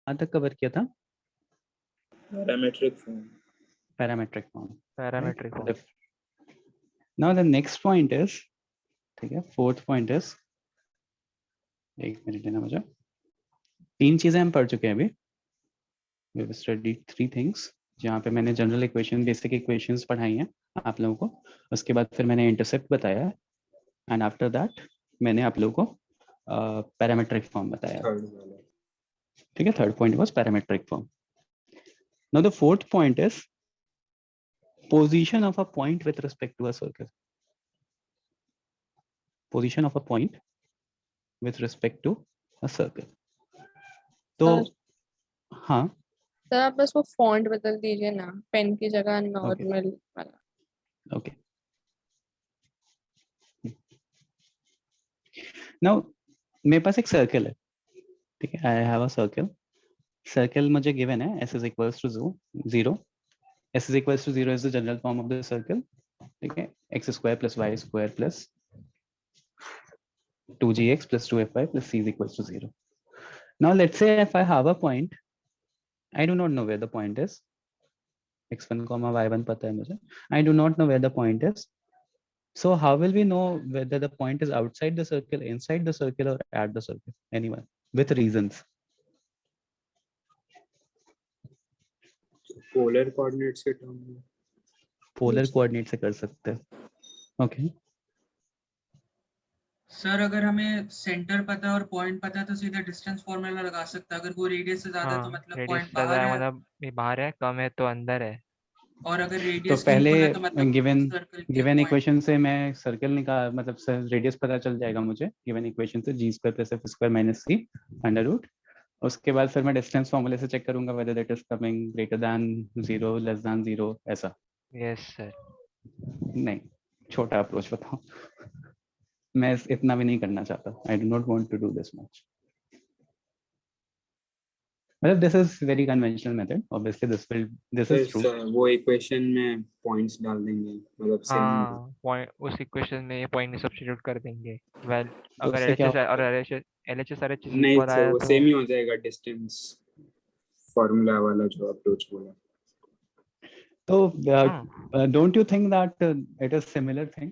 तक कवर किया था? Parametric form. Parametric form, parametric form. Now the next point is, ठीक है, फोर्थ पॉइंट इज, एक मिनट देना मुझे, 3 चीजें हम पढ़ चुके हैं अभी। वी हैव स्टडीड 3 थिंग्स, जहाँ पे मैंने जनरल इक्वेशन, बेसिक इक्वेशंस पढ़ाई हैं आप लोगों को। उसके बाद फिर मैंने इंटरसेप्ट बताया, एंड आफ्टर दैट मैंने आप लोगों को पैरामेट्रिक फॉर्म बताया। ठीक है, third point was parametric form. Now the fourth point is position of a point with respect to a circle. Position of a point with respect to a circle. तो हाँ sir आप बस वो font बदल दीजिए ना, पेन की जगह नॉर्मल वाला। ओके, नाउ मेरे पास एक सर्कल है, ठीक है, आई हैव अ सर्कल। सर्कल मुझे गिवन है, s is equals to 0, s is equals to 0 is the general form of the circle, ठीक है, x square plus y square plus 2gx plus 2fy plus c is equals to 0. Now let's say if I have a point, I do not know where the point is, x1 comma y1 पता है मुझे, I do not know where the point is. So how will we know whether the point is outside the circle, inside the circle, or at the circle? Anyone with reasons? Polar coordinates के term में polar coordinate से कर सकते हैं। Okay sir अगर हमें centre पता है और पॉइंट पता है तो सीधा डिस्टेंस फॉर्मूला लगा सकता है। अगर कोई रेडियस से ज्यादा है तो मतलब रेडियस पॉइंट ज्यादा बाहर है, है, मतलब ये बाहर है, कम है तो अंदर है। और अगर तो रेडियस पहले है तो मतलब गिवन सर्कल के गिवन पॉइंट। इक्वेशन से मैं सर्कल निकाल, मतलब रेडियस पता चल जाएगा मुझे गिवन इक्वेशन से, g square plus f square minus c under root. उसके बाद फिर मैं डिस्टेंस फॉर्मूले से चेक करूंगा whether that is coming greater than 0, less than 0, ऐसा। Yes sir. नहीं, छोटा अप्रोच बताओ। मैं इतना भी नहीं करना चाहता, I do not want to do this much. मतलब this is very conventional method, obviously this is true. वो इक्वेशन में पॉइंट्स डाल देंगे, मतलब हाँ, पॉइंट उस इक्वेशन में ये पॉइंट सब्स्टिट्यूट कर देंगे। वेल तो अगर उससे क्या एलएचएस और एलएचएस सारे चीज नहीं इक्वल आया वो तो सेम ही हो जाएगा, डिस्टेंस फार्मूला वाला जो अप्रोच बोला। तो don't you think that it is similar thing?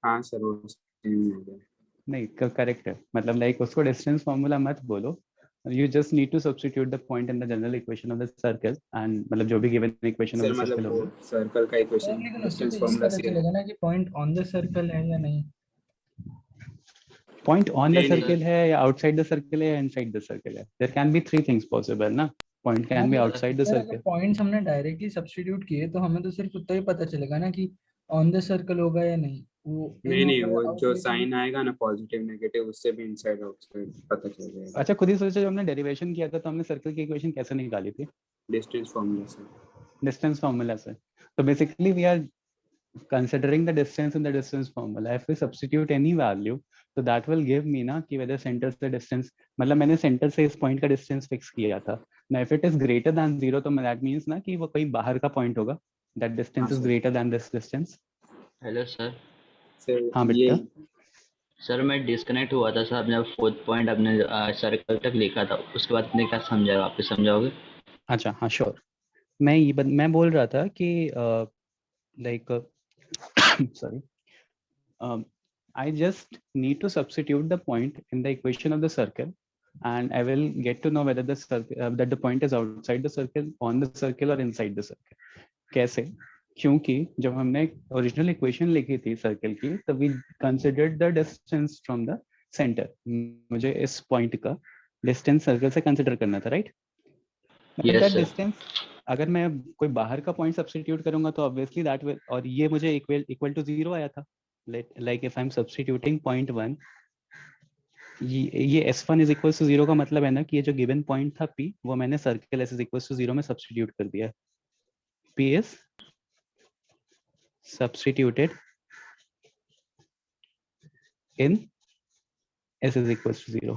हाँ सर वो सेम ही होगा। नहीं, करेक्ट है, मतलब लाइक उसको डिस्टेंस फार्मूला मत बोलो, you just need to substitute the point in the general equation of the circle, and मतलब जो भी given equation of sir the circle मतलब वो होगा। सर्कल का इक्वेशन लेकिन उससे डिस्टेंस तो यही फार्मूला पता से है। चलेगा ना कि पॉइंट ऑन द सर्कल है या नहीं। Point on the नहीं, नहीं। circle है या outside the circle है या inside the circle है? There can be 3 things possible ना, point can be outside the sir अगर circle। पॉइंट्स हमने डायरेक्टली सब्स्टिट्यूट किए तो हमें तो सिर्फ उतना ही पता चलेगा ना कि ऑन द सर्कल होगा या नहीं। वो नहीं नहीं, वो out जो लेकिन- साइन आएगा ना पॉजिटिव नेगेटिव, उससे भी इनसाइड आउटसाइड पता चल जाएगा। अच्छा, खुद ही सोचो, जब हमने डेरिवेशन किया था तो हमने सर्कल की इक्वेशन कैसे निकाली थी? डिस्टेंस फार्मूला से। डिस्टेंस फार्मूला से। तो basically we are considering the distance in the distance formula. If we substitute any value, so that will give me ना कि whether center से distance, मतलब मैंने center से इस point का distance fix किया था ना, if it is greater than 0 तो that means ना कि वो कहीं बाहर का point होगा, that distance is greater than this distance। Hello sir. हाँ ये बेटा। सर मैं डिस्कनेक्ट हुआ था सर, आपने फोर्थ पॉइंट अपने सर्कल तक लिखा था, उसके बाद आपने क्या समझा, वापस समझाओगे? अच्छा हाँ श्योर, मैं बोल रहा था कि like sorry, I just need to substitute the point in the equation of the circle, and I will get to know whether the circle that the point is outside the circle, on the circle, or inside the circle. कैसे? क्योंकि जब हमने original equation लिखी थी circle की, तब we considered the distance from the centre. मुझे इस पॉइंट का डिस्टेंस सर्कल से कंसिडर करना था, राइट? दैट डिस्टेंस, अगर मैं कोई बाहर का पॉइंट सब्स्टिट्यूट करूंगा तो ऑब्वियसली दैट विल, और ये मुझे इक्वल टू 0 आया था। Like if I M substituting point 1, ये s1 इज इक्वल टू 0 का मतलब है ना कि ये जो गिवन पॉइंट था p, वो मैंने circle s is equal to 0 में सब्स्टिट्यूट कर दिया। p is substituted in s is equals to 0,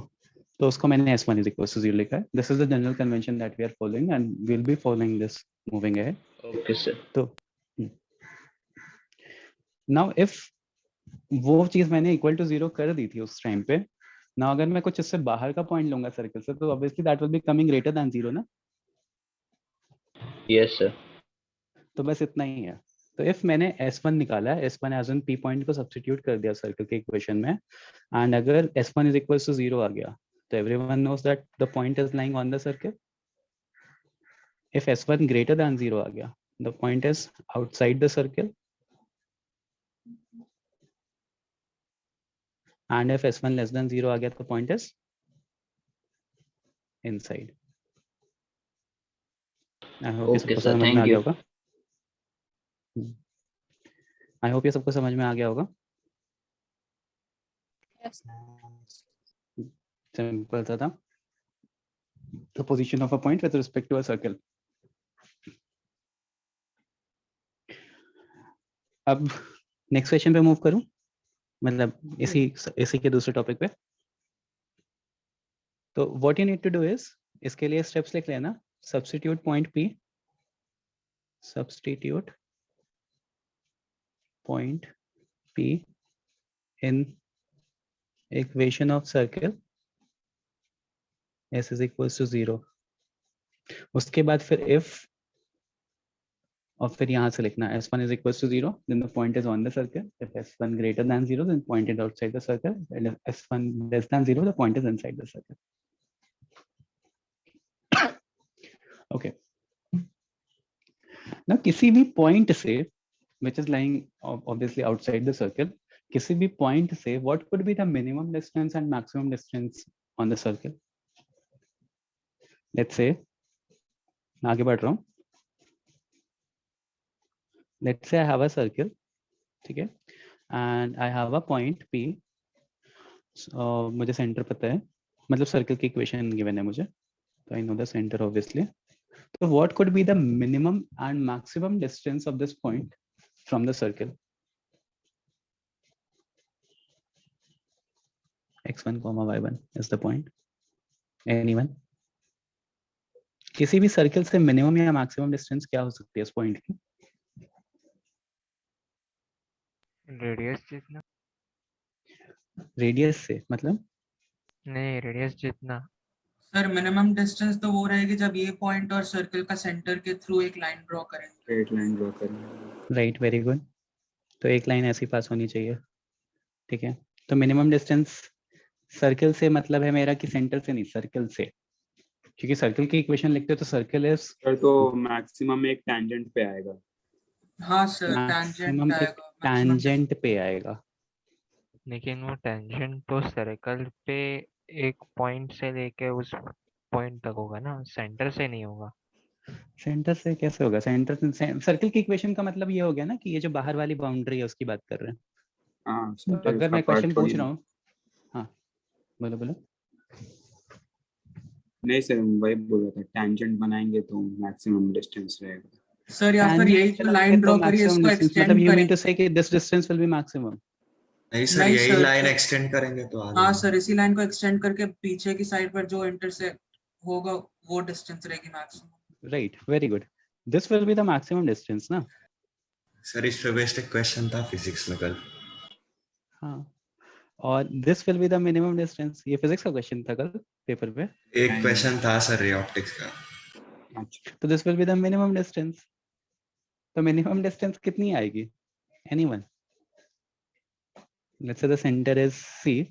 तो उसको मैंने s1 is equals to 0 लिखा है। This is the general convention that we are following and we'll be following this moving ahead। Okay sir. तो now if वो चीज मैंने equal to 0 कर दी थी उस टाइम पे, ना अगर मैं कुछ इससे बाहर का पॉइंट लूंगा सर्कल से तो obviously that will be coming greater than 0 ना। Yes sir. तो बस इतना ही है। तो इफ मैंने S1 निकाला है, S1 as an P point को सब्स्टिट्यूट कर दिया सर्कल के इक्वेशन में, एंड अगर S1 इज इक्वल टू 0 आ गया तो everyone knows that the point is lying on the circle. If S1 greater than 0 आ गया, the point is outside the circle, and if S1 less than 0 आ गया तो point is inside. I hope ये Okay, सबको sir. समझ में Thank आ गया you. होगा। I hope ये सबको समझ में आ गया होगा। Yes. सिंपल सा था। The position of a point with respect to a circle. अब नेक्स्ट क्वेश्चन पे मूव करूं, मतलब इसी के दूसरे टॉपिक पे। तो what you need to do is, इसके लिए स्टेप्स लिख लेना। Substitute point P, substitute point P in equation of circle S is equals to 0। उसके बाद फिर if, और फिर यहाँ से लिखना S1 is equals to 0, then the point is on the circle. If S1 greater than 0, then point is outside the circle. And if S1 less than 0, the point is inside the circle. Okay. Now किसी भी point से, which is lying obviously outside the circle, किसी भी point से what could be the minimum distance and maximum distance on the circle? Let's say, आगे बढ़ रहा हूँ। Let's say I have a circle, ठीक है, and I have a point P. मुझे सेंटर पता है, मतलब सर्कल की इक्वेशन गिवन है मुझे, तो I know the center obviously. So what could be the minimum and maximum distance of this point from the circle? X1, Y1 is the point. Anyone? किसी भी सर्कल से मिनिमम या maximum distance क्या हो सकती है इस पॉइंट की? रेडियस जितना। रेडियस से मतलब? नहीं, रेडियस जितना। सर मिनिमम डिस्टेंस तो वो रहेगी जब ये पॉइंट और सर्कल का सेंटर के थ्रू एक लाइन ड्रॉ करेंगे। स्ट्रेट लाइन ड्रॉ करें। Right, very good. तो एक लाइन ऐसी पास होनी चाहिए, ठीक है। तो मिनिमम डिस्टेंस सर्कल से मतलब है मेरा कि सेंटर से नहीं, सर्कल से, क्योंकि सर्कल की इक्वेशन लिखते हो तो सर्कल इज, सर तो मैक्सिमम एक टैंजेंट पे आएगा। हाँ सर, मैक्सिमम टैंजेंट एक आएगा, maximum टैंजेंट पे आएगा। लेकिन वो टेंजेंट तो सर्कल पे एक पॉइंट से लेके उस पॉइंट तक होगा ना, सेंटर से नहीं होगा। सेंटर से कैसे होगा? सेंटर से सर्कल की इक्वेशन का मतलब ये हो गया ना कि ये जो बाहर वाली बाउंड्री है उसकी बात कर रहे हैं। हाँ तो सर, अगर उसका मैं पार्ट क्वेश्चन थोड़ी पूछ रहा हूँ, हाँ बोलो बोलो। नहीं सर, वही बोल रहा था, टैंजेंट बनाएंगे तो मैक्सिमम डिस्टेंस रहेगा। सर या फिर यही जो लाइन ड्रॉ करिए इसको मतलब एक्सटेंड यू मीन करें। टू से कि this distance will be maximum? नहीं सर, नहीं यही सर, लाइन तो- एक्सटेंड करेंगे तो आ हाँ जाएगा। सर, इसी लाइन को एक्सटेंड करके पीछे की साइड पर जो इंटरसेक्ट होगा वो डिस्टेंस रहेगी maximum. Right, very good. This will be the maximum distance ना। सर इस पे बेस्ड एक क्वेश्चन था फिजिक्स में कल। हाँ, और this will be the minimum distance, ये फिजिक्स का क्वेश्चन था कल पेपर पे। एक क्वेश्चन था सर रे ऑप्टिक्स का। अच्छा, तो this will be the minimum distance. तो मिनिमम डिस्टेंस कितनी आएगी? Anyone? Let's say the centre is C,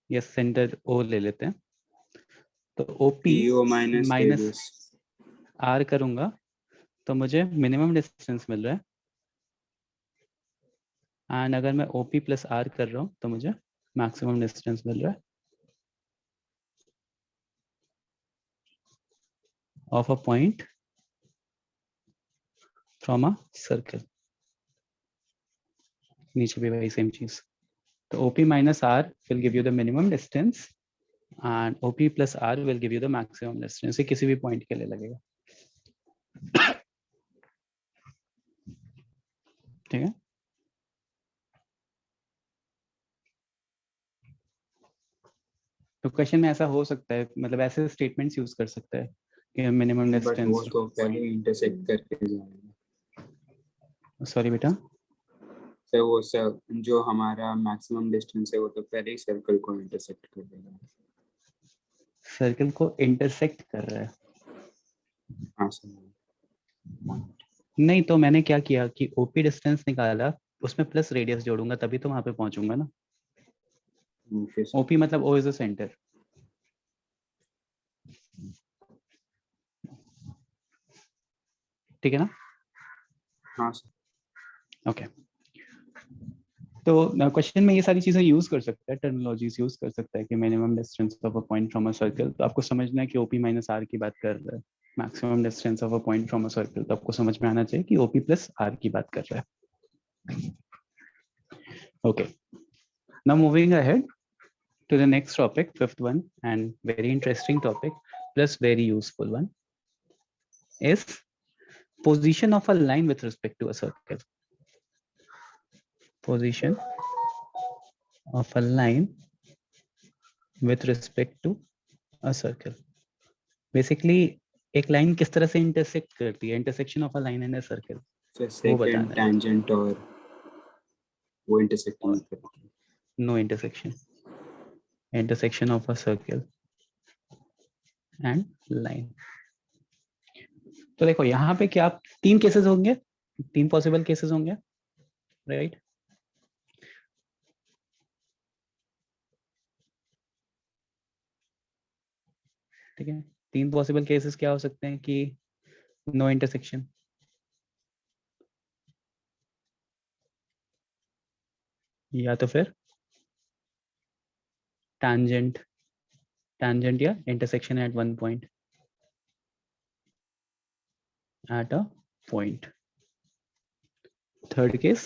yes centre O ले लेते हैं, तो OP PO minus minus radius. R करूंगा तो मुझे मिनिमम डिस्टेंस मिल रहा है, एंड अगर मैं OP प्लस R कर रहा हूँ तो मुझे मैक्सिमम डिस्टेंस मिल रहा है of a point from a circle. नीचे भी वही सेम चीज, तो OP minus R will give you the minimum distance and OP plus R will give you the maximum distance। ये किसी भी पॉइंट के लिए लगेगा, ठीक है। तो क्वेश्चन में ऐसा हो सकता है, मतलब ऐसे स्टेटमेंट्स यूज कर सकता है कि मिनिमम बट वो डिस्टेंस। तो पहले इंटरसेक्ट करके जाएगा। सॉरी बेटा, सर वो सर जो हमारा मैक्सिमम डिस्टेंस है वो तो पहले ही सर्कल को इंटरसेक्ट कर देगा। सर्कल को इंटरसेक्ट कर रहा है। हाँ सर पॉइंट। नहीं तो मैंने क्या किया कि ओपी डिस्टेंस निकाला, उसमें प्लस रेडियस जोड़ूंगा तभी तो वहां पे पहुंचूंगा ना। Okay sir. ओपी मतलब ओ इज द सेंटर। ठीक है ना? हाँ सर। ओके तो क्वेश्चन में ये सारी चीजें यूज कर सकता है, टर्मिनोलॉजीज यूज कर सकता है कि minimum distance of a point from a circle. तो आपको समझना है कि ओपी माइनस आर की बात कर रहा है। Maximum distance of a point from a circle, तो आपको समझ में आना चाहिए कि ओपी प्लस आर की बात कर रहा है। Okay, now moving ahead to the next topic, fifth one, and very interesting topic plus very useful one, is position of a line with respect to a circle. Position of a line with respect to a circle. Basically एक line किस तरह से intersect करती है, intersection of a line and a circle, sir वो बताना second है। Tangent और वो इंटरसेक्ट नहीं करते। No intersection, intersection of a circle and line. तो देखो यहाँ पे क्या तीन केसेस होंगे, तीन पॉसिबल केसेस होंगे, राइट? ठीक है, तीन पॉसिबल केसेस क्या हो सकते हैं कि नो इंटरसेक्शन, या तो फिर tangent, tangent या intersection at one point, at a point. Third case,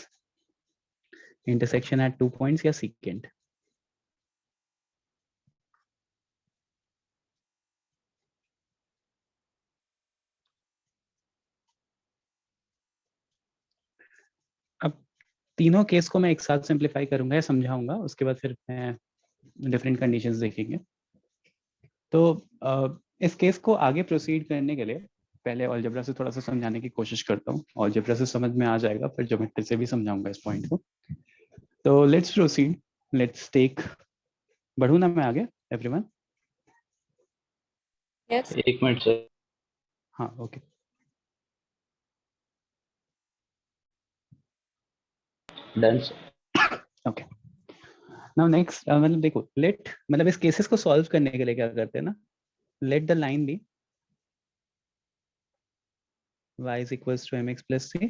intersection at 2 points या secant. अब तीनों केस को मैं एक साथ सिंप्लीफाई करूंगा या समझाऊंगा, उसके बाद फिर मैं डिफरेंट कंडीशंस देखेंगे। तो इस केस को आगे प्रोसीड करने के लिए पहले अलजेब्रा से थोड़ा सा समझाने की कोशिश करता हूँ। अलजेब्रा से समझ में आ जाएगा, फिर ज्योमेट्री से भी समझाऊंगा इस पॉइंट को। तो लेट्स प्रोसीड, लेट्स टेक, बढ़ू ना मैं आगे एवरीवन? Yes. एक मिनट सर। हाँ okay. Done. Okay, now next मतलब देखो, लेट मतलब इस केसेस को सॉल्व करने के लिए क्या करते हैं ना, let the line be y is equals to mx plus c,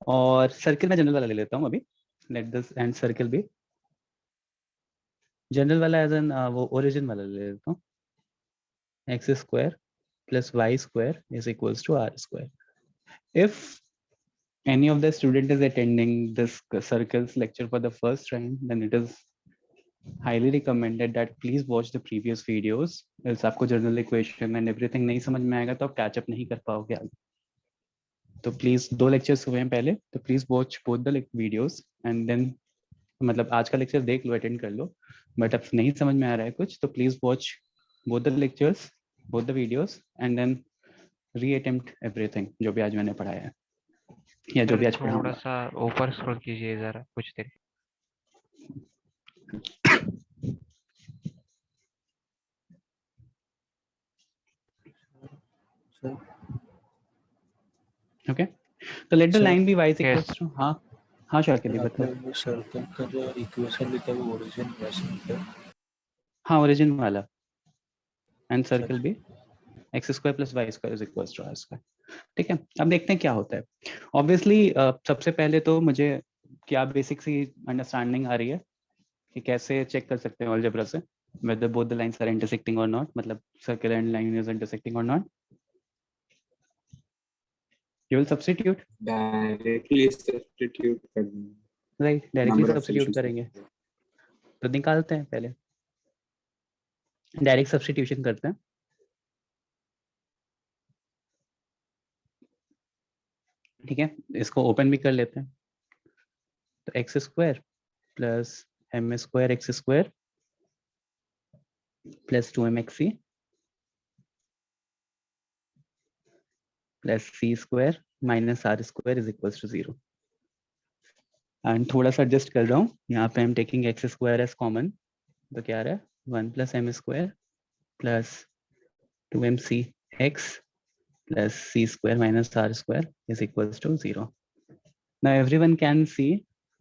और सर्किल में जनरल वाला ले लेता हूँ अभी। Let this and circle be general वाला एज एन वो ओरिजिन वाला ले लेता हूँ, x square plus y square is equals to r square. If any of the student is attending this circles lecture for the first time, then it is highly recommended that please watch the previous videos, else आपको general equation and everything नहीं समझ में आएगा तो आप catch up नहीं कर पाओगे आगे। तो प्लीज 2 लेक्चर्स हुए हैं पहले, तो please watch both the videos and then, मतलब आज का लेक्चर देख लो, अटेंड कर लो, बट अब नहीं समझ में आ रहा है कुछ तो please watch both the lectures, both the videos and then reattempt everything जो भी आज मैंने पढ़ाया है या जो भी आज थोड़ा पढ़ाऊंगा। सा ऊपर स्क्रॉल कीजिए जरा कुछ देर। ओके, तो let the sir, line be y is Yes. equals to, हाँ हाँ शाकिब आपने बताओ। वो सर्कल का जो इक्वेशन लिखा है वो ओरिजिन वैसे लिखा है। हाँ ओरिजिन वाला, एंड सर्कल सर, भी x square plus y square is equals to r square. ठीक है, अब देखते हैं क्या होता है। ऑब्वियसली सबसे पहले तो मुझे क्या बेसिक सी अंडरस्टैंडिंग आ रही है कि कैसे चेक कर सकते हैं अलजेब्रा से whether both the lines are intersecting or not, मतलब circle and line is intersecting or not. You will substitute, directly substitute कर देंगे। right? Directly number of substitute solutions करेंगे, तो निकालते हैं पहले, डायरेक्ट सब्स्टिट्यूशन करते हैं। ठीक है, इसको ओपन भी कर लेते हैं। तो x square plus m square x square plus 2mxc plus c square minus r square is equals to 0। And थोड़ा सा एडजस्ट कर रहा हूँ, यहाँ पे I'm taking x square as common, तो क्या आ रहा है 1 + m square plus 2mc x plus c square minus r square is equals to 0. Now everyone can see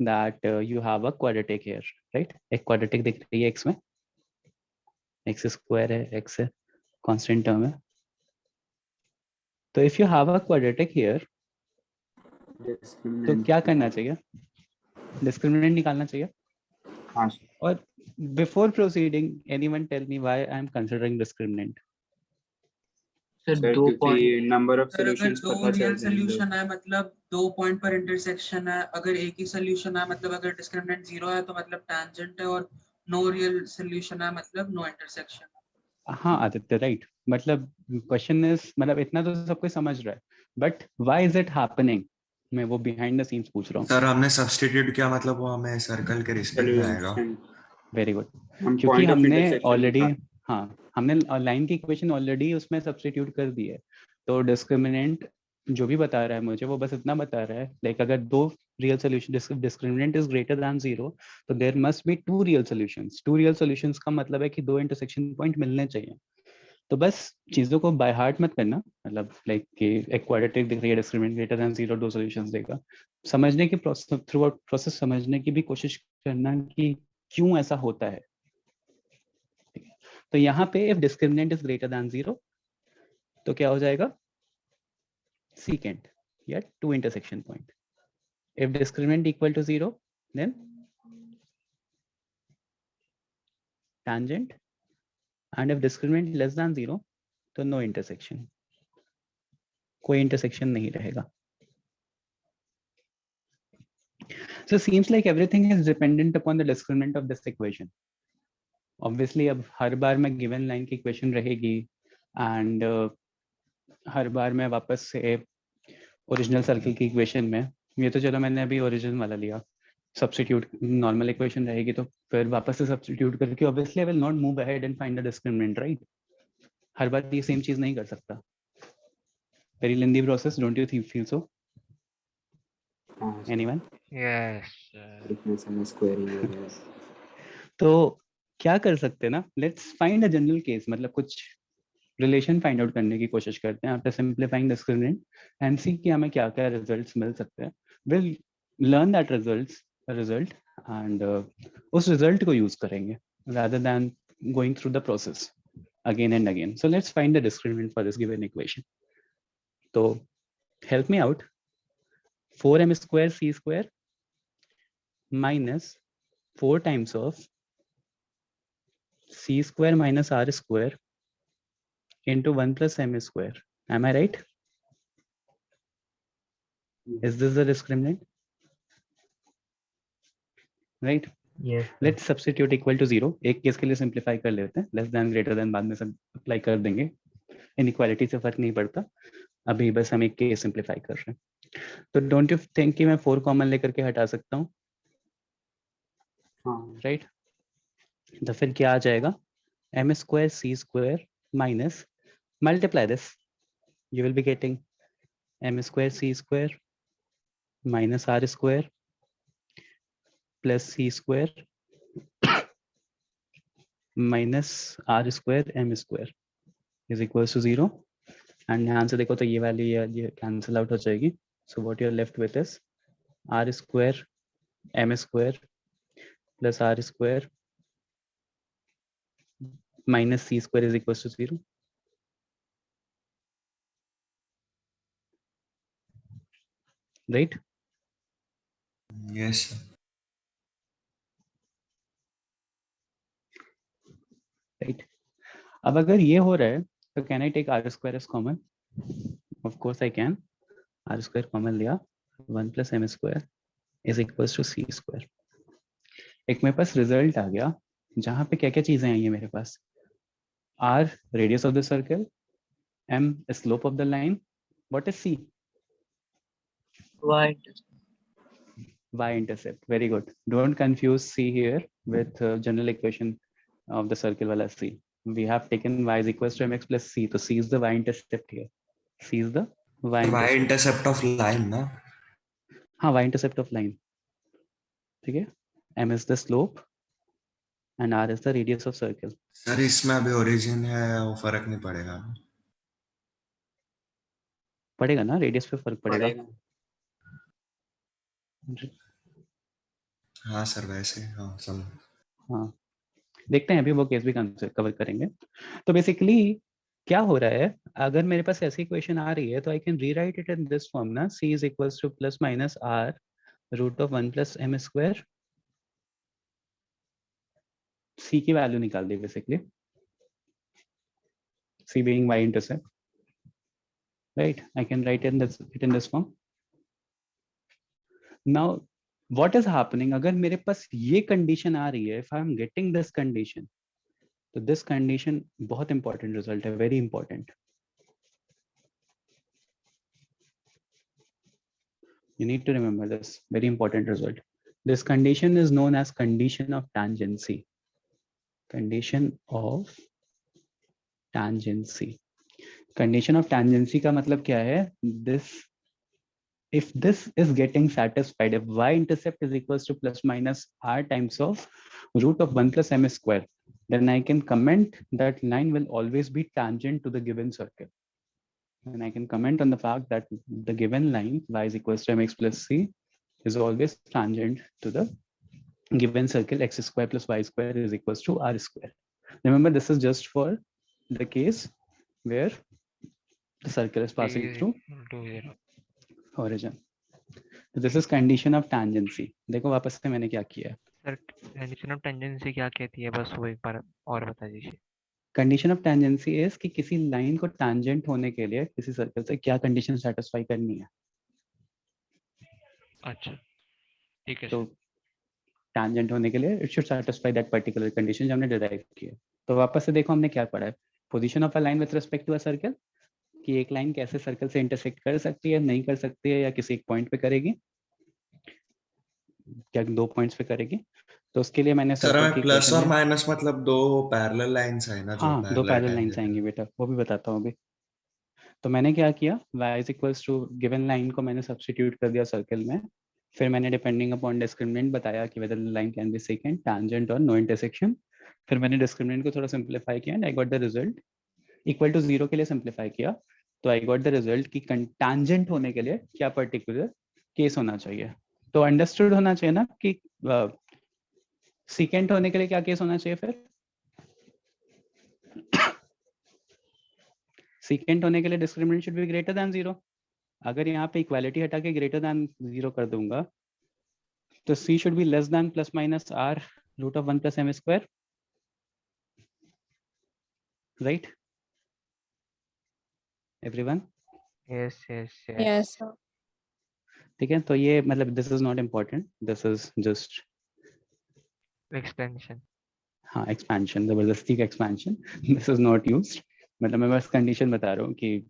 that you have a quadratic here, right? एक quadratic दिख रही है x में, x square है, x है, constant term है. तो if you have a quadratic here, तो क्या करना चाहिए? Discriminant निकालना चाहिए. हाँ और before proceeding, anyone tell me why I am considering discriminant? Sir sir 2 क्योंकि पॉइंट नंबर ऑफ सर अगर सॉल्यूशंस दो पता चल रियल जाएंगे। सोल्यूशन है मतलब 2 पॉइंट पर इंटरसेक्शन है, अगर एक ही सोल्यूशन है मतलब अगर डिस्क्रिमिनेंट 0 है तो मतलब टैंजेंट है, और नो रियल सोल्यूशन है मतलब नो इंटरसेक्शन। हाँ आदित्य, राइट. मतलब क्वेश्चन इज, मतलब इतना तो सब कोई समझ रहा है, but why is it happening, मैं वो बिहाइंड द सीन्स पूछ रहा हूँ. सर हमने सब्स्टिट्यूट किया, मतलब वो हमें सर्कल के रिस्पेक्ट में आएगा. Very good. हम क्योंकि पॉइंट ऑफ हमने इंटरसेक्शन ऑलरेडी, हाँ हमने लाइन की इक्वेशन ऑलरेडी उसमें सब्स्टिट्यूट कर दी है, तो डिस्क्रिमिनेंट जो भी बता रहा है मुझे वो बस इतना बता रहा है, लाइक अगर दो real solution, discriminant is greater than 0, तो there must be 2 real solutions. 2 real solutions का मतलब है कि 2 इंटरसेक्शन पॉइंट मिलने चाहिए. तो बस चीजों को बाय हार्ट मत करना, मतलब लाइक कि एक क्वाड्रेटिक दिख रही है, डिस्क्रिमिनेंट ग्रेटर देन 0, 2 सॉल्यूशंस देगा. समझने की प्रोसेस, थ्रू आउट प्रोसेस समझने की भी कोशिश करना कि क्यों ऐसा होता है. तो यहाँ पे if discriminant is greater than 0, तो क्या हो जाएगा, secant या 2 intersection point. If discriminant equal to 0, then tangent, and if discriminant less than 0, तो no intersection, कोई intersection नहीं रहेगा. So seems like everything is dependent upon the discriminant of this equation. Obviously अब हर बार मैं given line की equation रहेगी, and हर बार मैं वापस से ओरिजिनल सर्कल की इक्वेशन में, ये तो चलो मैंने अभी ओरिजिन वाला लिया, सब्स्टिट्यूट नॉर्मल इक्वेशन रहेगी, तो फिर वापस से सब्स्टिट्यूट करके obviously I will not move ahead and find the discriminant, right? हर बार ये सेम चीज नहीं कर सकता. Very lengthy process, don't you feel so? Anyone? Yes तो क्या कर सकते हैं ना, let's find a general case, मतलब कुछ रिलेशन फाइंड आउट करने की कोशिश करते हैं आफ्टर सिंप्लीफाइंग डिस्क्रिमिनेंट एंड सी कि हमें क्या क्या रिजल्ट्स मिल सकते हैं. Will learn that result and उस रिजल्ट को यूज करेंगे rather than going through the process again and again. So let's find the discriminant for this given equation. So help me out. 4m square c square minus 4 times of c square minus r square into 1 plus m square. Am I right? Is this the discriminant? Right? Yes. Let's substitute equal to 0. एक case के लिए simplify कर लेते हैं, less than greater than बाद में सब apply कर देंगे, इनइक्वालिटी से फर्क नहीं पड़ता. अभी बस हम एक केस सिंप्लीफाई कर रहे हैं. तो डोंट यू थिंक कि मैं 4 कॉमन लेकर के हटा सकता हूँ, राइट? तो फिर क्या आ जाएगा, m square c square minus, multiply this, you will be getting m square c square minus r square plus c square minus r square m square is equals to 0. And ध्यान से देखो तो ये वाली ये कैंसिल आउट हो जाएगी. So what you are left with is r square m square plus r square minus c square is equals to 0. Right? Yes, sir. Right. अब अगर ये हो रहा है तो can I take r square as common? Of course I can. r square common लिया, 1 plus m square is equals to c square. एक मेरे पास रिजल्ट आ गया जहां पे क्या क्या चीजें आई हैं मेरे पास. r radius of the circle, m slope of the line, what is c? Y intercept. Very good. Don't confuse c here with general equation of the circle wala c. We have taken y is equals to mx plus c. So c is the y intercept here. C is the y Y intercept. intercept of line, na? हाँ, y intercept of line. ठीक है, m is the slope and r is the radius of circle. Sir इसमें अभी origin है, वो फर्क नहीं पड़ेगा ना? पड़ेगा ना, रेडियस पे फर्क पड़ेगा। हाँ सर, वैसे हाँ समझ। हाँ, देखते हैं, अभी वो केस भी कवर करेंगे। तो बेसिकली क्या हो रहा है, अगर मेरे पास ऐसी इक्वेशन आ रही है तो I can rewrite it in this form ना, c is equals to plus minus r root of 1 plus m square. c की वैल्यू निकाल दी basically, c being y intercept, right? I can write it in this form. Now what is happening, अगर मेरे पास ये condition आ रही है, if I am getting this condition, तो this condition बहुत इंपॉर्टेंट रिजल्ट है, very important. You need to remember this very important result. This condition is known as condition of tangency. Condition of tangency. Condition of tangency का मतलब क्या है? This, if this is getting satisfied, if y-intercept is equals to plus minus r times of root of 1 plus m square, then I can comment that line will always be tangent to the given circle. And I can comment on the fact that the given line y is equals to mx plus c is always tangent to the given circle x square plus y square is equals to r square. Remember, this is just for the case where the circle is passing through origin. So this is condition of tangency. देखो वापस से मैंने क्या किया है। Sir condition of tangency क्या कहती है, बस वो एक बार और बता दीजिए। कंडीशन ऑफ टेंजेंसी इज कि किसी लाइन को टैंजेंट होने के लिए किसी सर्कल से क्या कंडीशन सेटिस्फाई करनी है। अच्छा ठीक है। तो टैंजेंट होने के लिए it should satisfy that particular condition जो हमने डिराइव की है। तो वापस से देखो हमने क्या पढ़ा है, position of a line with respect to a circle, कि एक लाइन कैसे सर्कल से इंटरसेक्ट कर सकती है, नहीं कर सकती है, या किसी एक पॉइंट पे करेगी, क्या दो पॉइंट्स पे करेगी। तो उसके लिए मैंने सर हमें प्लस और माइनस मतलब दो पैरेलल लाइंस है ना, जो हाँ, दो पैरेलल लाइंस आएंगी बेटा, वो भी बताता हूँ अभी। तो मैंने क्या किया, y is equals to given line को मैंने सब्स्टिट्यूट कर दिया सर्कल में, फिर मैंने डिपेंडिंग अपॉन डिस्क्रिमिनेंट बताया कि whether the line can be secant, tangent और नो इंटरसेक्शन। फिर मैंने डिस्क्रिमिनेंट को थोड़ा सिंप्लीफाई किया and I got the result. Equal to 0 के लिए सिंप्लीफाई किया तो आई गॉट द रिजल्ट कि टैंजेंट होने के लिए क्या पर्टिकुलर केस होना चाहिए। तो अंडरस्टूड होना चाहिए ना कि सेकेंड होने के लिए क्या केस होना चाहिए। फिर सेकेंड होने के लिए discriminant should be greater than 0। अगर यहाँ पे इक्वालिटी हटा के ग्रेटर देन 0 कर दूंगा तो c should be less than plus minus r root of 1 plus m square, right everyone? Yes yes Yes, sir. ठीक है, तो ये मतलब this is not important, this is just expansion. हाँ, एक्सपेंशन, जबरदस्ती का expansion. This is not used, मतलब मैं बस कंडीशन बता रहा हूँ कि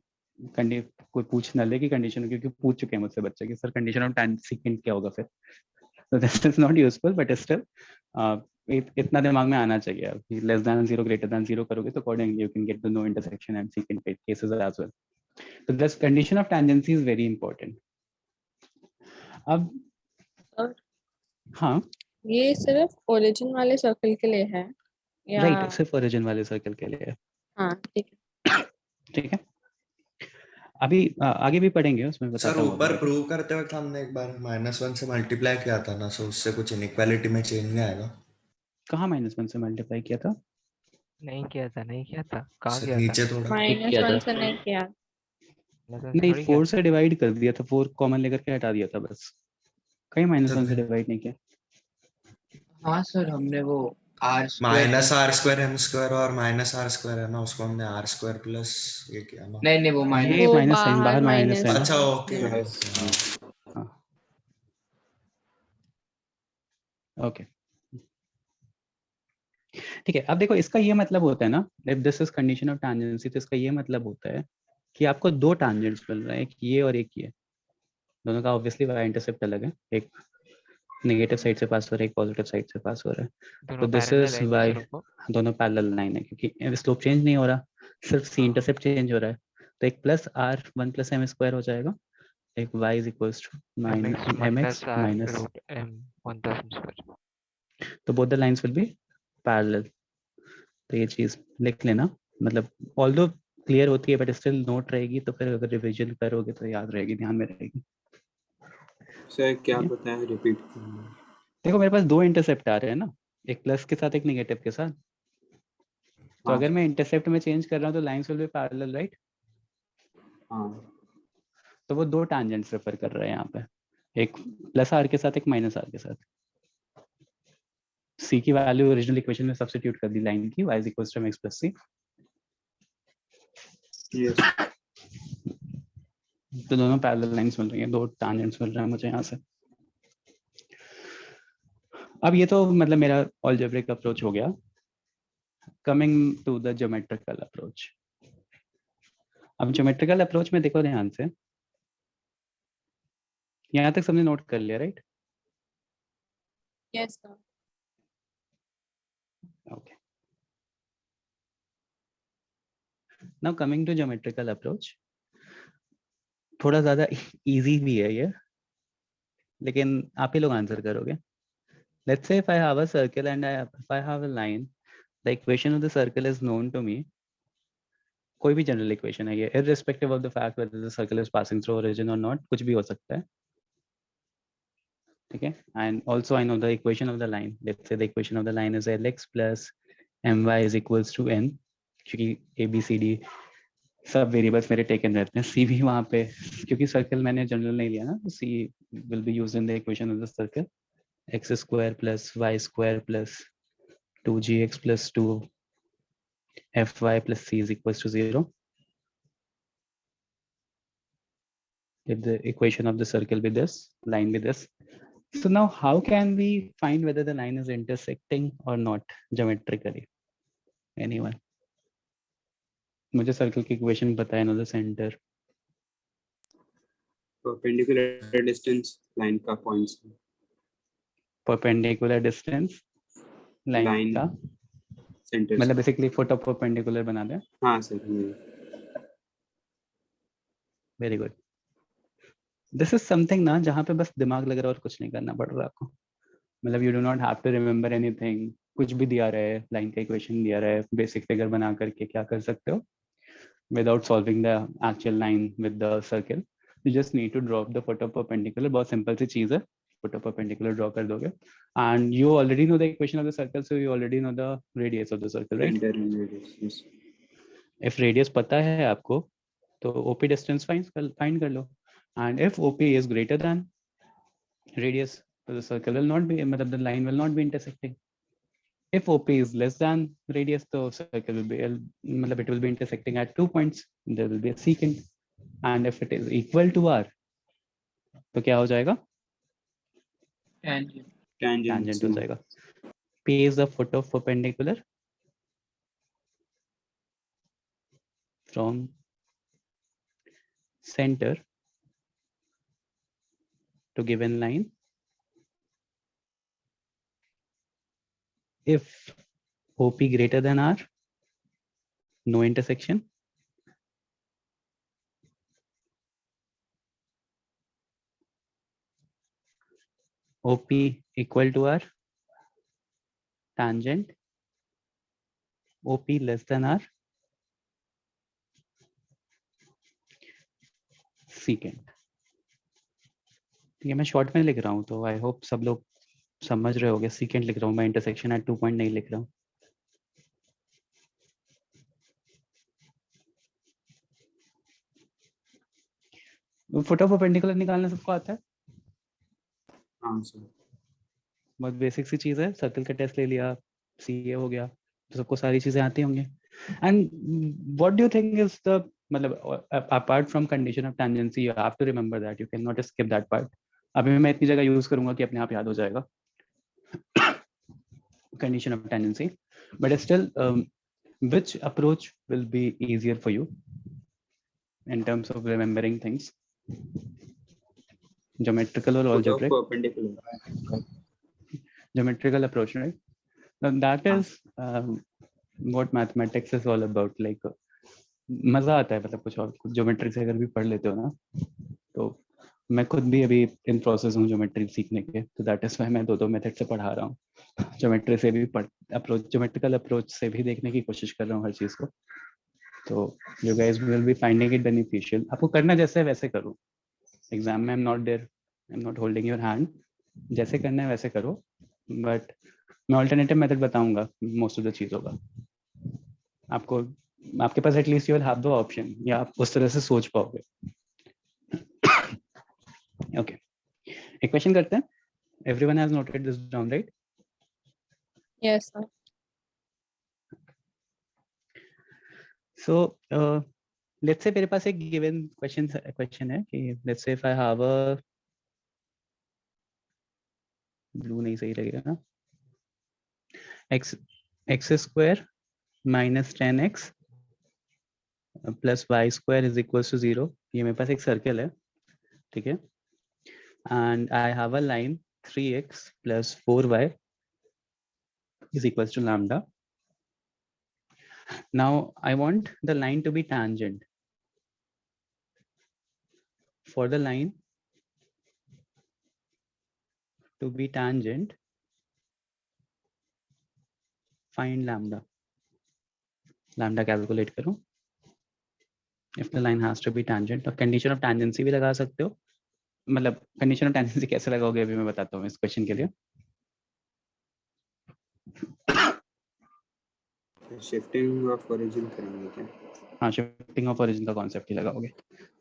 कोई पूछ ना ले कि कंडीशन, क्योंकि पूछ चुके हैं मुझसे बच्चे कि sir condition of time second क्या होगा फिर। तो this is not useful, but still इतना दिमाग में आना चाहिए कि लेस देन 0 ग्रेटर देन 0 करोगे तो accordingly you can get the no intersection and second cases as well. तो this condition of tangency is very important. अब Sir, हाँ ये सिर्फ ओरिजिन वाले सर्कल के लिए है या? राइट, सिर्फ ओरिजिन वाले सर्कल के लिए है। हाँ ठीक है। ठीक है, अभी आगे भी पढ़ेंगे, उसमें सर बताता हूँ। ऊपर प्रूव करते वक्त हमने एक बार -1 से मल्टीप्लाई किया था ना, सो उससे कुछ इनइक्वालिटी में चेंज नहीं आएगा? कहाँ -1 से मल्टीप्लाई किया था? नहीं किया था, नहीं किया था, कहाँ सर किया था? नीचे थोड़ा -1 से नहीं किया। नहीं, 4 से डिवाइड कर दिया था, 4 कॉमन लेकर के हटा दिया था बस, कहीं -1 से डिवाइड नहीं किया। हाँ सर, हमने वो r -r² m² और -r² है ना, उसको हमने r² प्लस ये किया ना। नहीं वो माइनस, ये वो माइनस साइन, बाहर बाहर माइनस है। अच्छा ओके ओके ठीक है। अब देखो इसका ये मतलब होता है ना, if this is condition of tangency, तो इसका ये मतलब होता है कि आपको दो टैंजेंट्स मिल रहे हैं, एक ये और एक ये। दोनों का ऑब्वियसली वाई इंटरसेप्ट अलग है, एक नेगेटिव साइड से पास हो रहा है, एक पॉजिटिव साइड से पास हो रहा है। तो दिस इज वाई, दोनों पैरेलल लाइन है क्योंकि स्लोप चेंज नहीं हो रहा, सिर्फ सी इंटरसेप्ट चेंज हो रहा है। तो एक plus r 1 plus m square हो जाएगा, एक y is equals to -mx minus 1000 square. तो both the lines will be parallel. तो ये चीज लिख लेना, मतलब ऑल्दो क्लियर होती है बट स्टिल नोट रहेगी, तो फिर अगर रिवीजन करोगे तो याद रहेगी, ध्यान में रहेगी। सर क्या ये? बताया, रिपीट करना। देखो मेरे पास 2 इंटरसेप्ट आ रहे हैं ना, एक प्लस के साथ एक नेगेटिव के साथ। तो हाँ अगर मैं इंटरसेप्ट में चेंज कर रहा हूँ तो lines will be parallel, right? हाँ तो वो 2 टैंजेंट्स रेफर कर रहे हैं यहाँ पे, एक प्लस आर के साथ, एक माइनस आर के साथ। सी की वैल्यू ओरिजिनल इक्वेशन में सब्स्टिट्यूट कर दी लाइन की, y equals to x + c। Yes तो दोनों पैरेलल लाइंस मिल रही हैं, 2 टैंजेंट्स मिल रहे हैं मुझे यहाँ से। अब ये तो मतलब मेरा अलजेब्रिक अप्रोच हो गया। Coming to the geometrical approach. अब ज्योमेट्रिकल अप्रोच में देखो ध्यान से, यहाँ तक सबने नोट कर लिया, right? Yes, sir. Okay. Now coming to geometrical approach, थोड़ा ज्यादा इजी भी है ये, लेकिन आप ही लोग आंसर करोगे। Let's say if I have a circle and if I have a line, the equation of the circle is known to me. कोई भी जनरल इक्वेशन है ये, irrespective of the fact whether the circle is passing through origin or not, कुछ भी हो सकता है, ठीक है? And also I know the equation of the line. Let's say the equation of the line is Lx plus my is equals to n, क्योंकि a b c d सब variables मेरे टेकन रहते हैं। सी भी वहाँ पे, क्योंकि सर्कल मैंने जनरल नहीं लिया ना, तो C will be used in the equation of the circle, x square plus y square plus 2gx plus 2fy plus c is equals to 0। If the equation of the circle be this, line be this. So now how can we find whether the line is intersecting or not geometrically? Anyone? मुझे circle की equation बताया ना, the centre perpendicular distance line का points perpendicular distance line line का, centre मतलब basically foot of perpendicular बना दें। हाँ sir very good. This is something ना जहाँ पे बस दिमाग लग रहा है और कुछ नहीं करना पड़ रहा आपको, मतलब you do not have to remember anything. कुछ भी दिया रहा है, लाइन का इक्वेशन दिया रहा है, बेसिक फिगर बना करके क्या कर सकते हो without solving the actual line with the circle. You just need to drop the foot of perpendicular, बहुत सिंपल सी चीज है, फुट ऑफ परपेंडिकुलर ड्रॉ कर दोगे and you already know the equation of the circle, so you already know the radius of the circle, right? If radius पता है आपको तो ओपी डिस्टेंस फाइंड कर लो, and if OP is greater than radius, so the circle will not be, the line will not be intersecting. If OP is less than radius, the circle will be, it will be intersecting at 2 points. There will be a secant, and if it is equal to R, तो क्या हो जाएगा? Tangent हो जाएगा. P is the foot of perpendicular from center to given line. If OP greater than R, no intersection. OP equal to R, tangent. OP less than R, secant. ये मैं short में लिख रहा हूँ, तो आई होप सब लोग समझ रहे होंगे। secant लिख रहा हूँ मैं, इंटरसेक्शन एट 2 पॉइंट नहीं लिख रहा हूँ। फुट ऑफ परपेंडिकुलर निकालना सबको आता है? हाँ सर। बहुत बेसिक सी चीज है, सर्कल का टेस्ट ले लिया, सीए हो गया, तो सबको सारी चीजें आती होंगी। And what do you think is the, मतलब apart from condition of tangency, you have to remember that, you can not skip that part. अभी मैं इतनी जगह यूज करूंगा कि अपने आप याद हो जाएगा condition of tendency, but still which approach will be easier for you in terms of remembering things, geometrical or algebraic? Geometrical approach, right? Now that is what mathematics is all about. Like मजा आता है, मतलब कुछ और geometry से अगर भी पढ़ लेते हो ना, तो मैं खुद भी अभी इन प्रोसेस हूँ ज्योमेट्री सीखने के, तो दैट इज वाई मैं दो मेथड से पढ़ा रहा हूँ। ज्योमेट्री से भी ज्योमेट्रिकल अप्रोच से भी देखने की कोशिश कर रहा हूँ हर चीज़ को। तो you guys will be finding it beneficial. आपको करना जैसे है वैसे करो, एग्जाम में I am not holding your hand, जैसे करना है वैसे करो, बट मैं ऑल्टरनेटिव मेथड बताऊंगा मोस्ट ऑफ द चीज़ों का। आपको, आपके पास at least you will have the option, या आप उस तरह से सोच पाओगे। ओके, एक क्वेश्चन करते हैं। Everyone has noted this down, right? Yes, sir. So let's say मेरे पास एक गिवन क्वेश्चन है कि let's say if I have a blue, नहीं सही लगेगा ना, x square minus 10x plus y square is equal to 0। ये मेरे पास एक सर्कल है, ठीक है, and I have a line 3x plus 4y is equals to lambda. Now I want the line to be tangent. For the line to be tangent, find lambda. Lambda calculate करो। If the line has to be tangent, और condition of tangency भी लगा सकते हो। मतलब condition of tangency कैसे लगाओगे अभी मैं बताता हूँ इस क्वेश्चन के लिए। शिफ्टिंग ऑफ ओरिजिन करेंगे क्या? हाँ, शिफ्टिंग ऑफ ओरिजिन का कॉन्सेप्ट ही लगाओगे,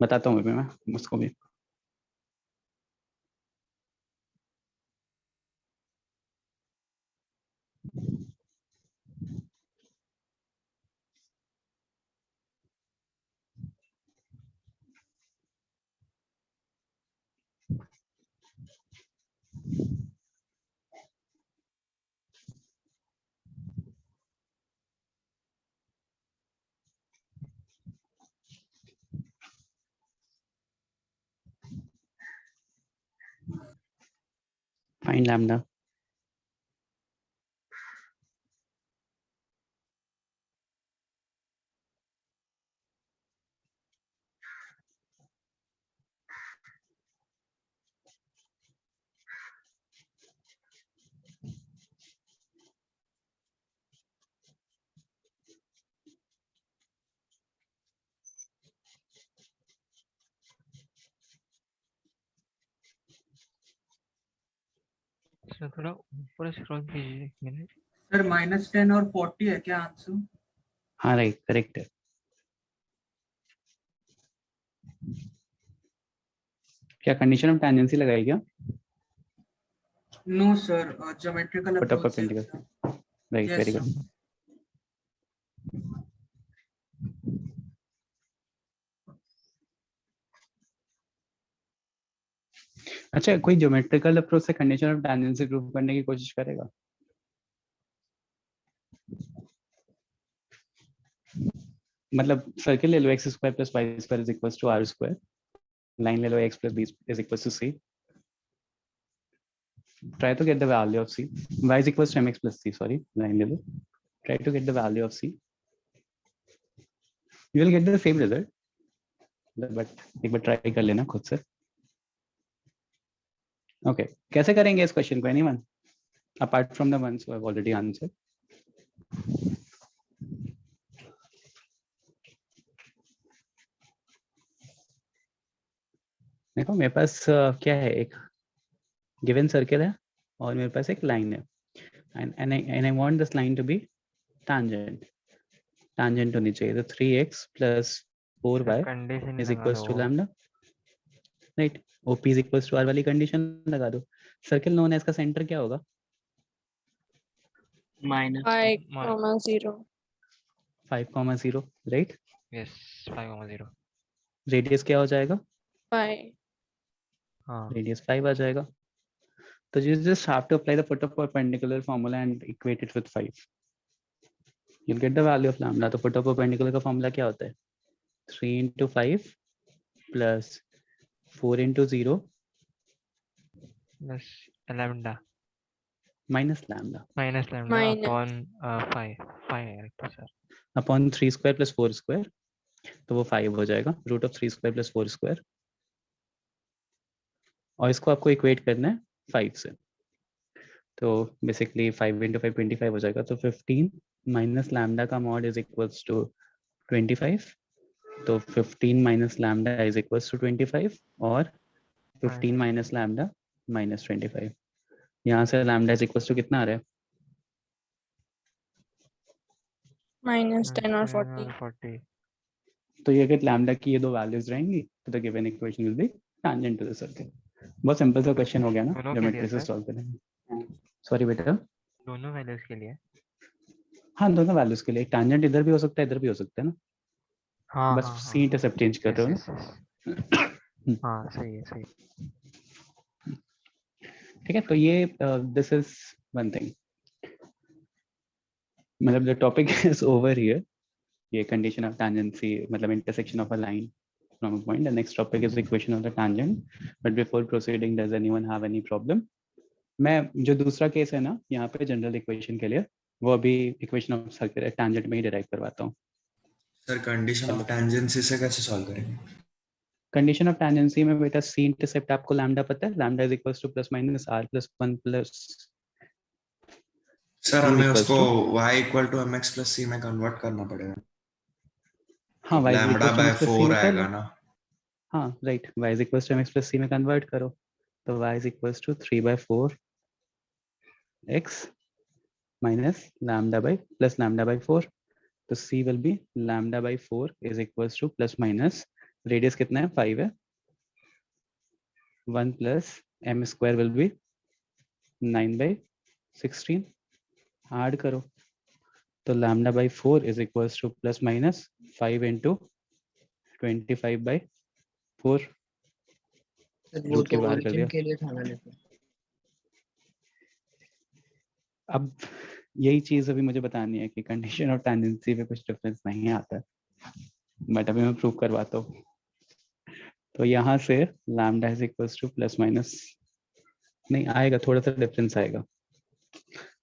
बताता हूँ अभी मैं उसको भी। Find lambda. सर थोड़ा ऊपर स्क्रॉल कीजिए एक मिनट। सर -10 और 40 है क्या आंसर? हाँ राइट, करेक्ट है। क्या कंडीशन ऑफ टेंजेंसी लगाई क्या? No sir, geometrical Put up approach से। perpendicular. Right, Yes, very sir. good. अच्छा, कोई ज्योमेट्रिकल अप्रोच से कंडीशन ऑफ टेंजेंसी प्रूव करने की कोशिश करेगा? मतलब सर्किल ले लो, x square plus y square is equals to r square, line ले लो x plus b is equals to c, try to get the value of c, y is equals to m x plus c, sorry line ले लो, try to get the value of c, you will get the same result, but एक बार try कर लेना खुद से। Okay, कैसे करेंगे इस क्वेश्चन को, anyone apart from the ones who have already answered? देखो मेरे पास क्या है, एक गिवन सर्किल है और मेरे पास एक लाइन है, and I want this line to be tangent होनी चाहिए, तो 3x plus 4y condition is लगा equals to दो। lambda, right? OP is equals to R वाली कंडीशन लगा दो। सर्किल नोन है, इसका सेंटर क्या होगा? माइनस 5,0. 5,0, राइट? यस 5,0। रेडियस क्या हो जाएगा? 5. हाँ रेडियस 5 आ जाएगा, तो you just have to apply the foot of perpendicular formula and equate it with 5. You'll get the value of lambda. तो foot of perpendicular का फॉर्मूला क्या होता है? 3 into 5 plus 4 into 0 plus lambda minus lambda minus lambda Minus. Upon 5 है तो sir upon 3 square plus 4 square, तो वो 5 हो जाएगा, root of 3 square plus 4 square, और इसको आपको इक्वेट करना है 5 से। तो बेसिकली 5 × 5 25 हो जाएगा, तो 15 माइनस लैम्डा का मॉड इज इक्वल्स टू 25, तो 15 minus lambda is equals to 25 और 15 माइनस लैम्डा माइनस 25। यहाँ से लैम्डा इज इक्वल्स टू कितना आ रहा है? -10 और 40। 40। तो ये अगर लैम्डा की ये दो वैल्यूज रहेंगी तो the given equation will be tangent to the circle. बहुत सिंपल सा क्वेश्चन हो गया ना, दोनों के लिए ज्योमेट्री से सर? सॉल्व करेंगे। सॉरी बेटा, दोनों वैल्यूज के लिए? हाँ दोनों वैल्यूज के लिए। टैंजेंट इधर भी हो सकता है, इधर भी हो सकता है ना, हाँ बस हाँ सी इंटरसेप्ट चेंज कर रहे हो यस ना। यस हाँ सही है सही। ठीक है, तो ये दिस इज वन थिंग, मतलब the topic is over here. ये कंडीशन ऑफ टैंजेंसी मतलब intersection of a line from a point. The next topic is equation of the tangent. But before proceeding, does anyone have any problem? मैं जो दूसरा case है ना यहाँ पे general equation के लिए, वो अभी इक्वेशन ऑफ सर्कल टैंजेंट में ही डिराइव करवाता हूँ। सर कंडीशन ऑफ टेंजेंसी से कैसे सॉल्व करेंगे? कंडीशन ऑफ टैंजेंसी में बेटा सी इंटरसेप्ट आपको लैम्डा पता है, lambda is equals to plus minus r plus 1 plus. Sir हमें उसको y equal to mx plus c में कन्वर्ट करना पड़ेगा। हाँ y is lambda equals to by mx plus c 4 में कर लो। आएगा ना? हाँ right, y is equals to mx plus c में कन्वर्ट करो, तो y is equals to 3/4 x minus lambda by plus lambda by 4। तो c will be lambda by 4 is equals to plus minus radius कितना है 5 है, 1 plus m square will be 9/16। Add करो तो lambda by 4 is equals to plus minus 5 × 25/4। Sir वो root के तो बाहर कर ओरिजिन दिया। के लिए था ना, लेकिन अब यही चीज अभी मुझे बतानी है कि कंडीशन ऑफ टेंडेंसी में कुछ डिफरेंस नहीं आता है, बट अभी मैं प्रूव करवाता हूँ। तो यहाँ से lambda is equals to plus minus नहीं आएगा, थोड़ा सा डिफरेंस आएगा।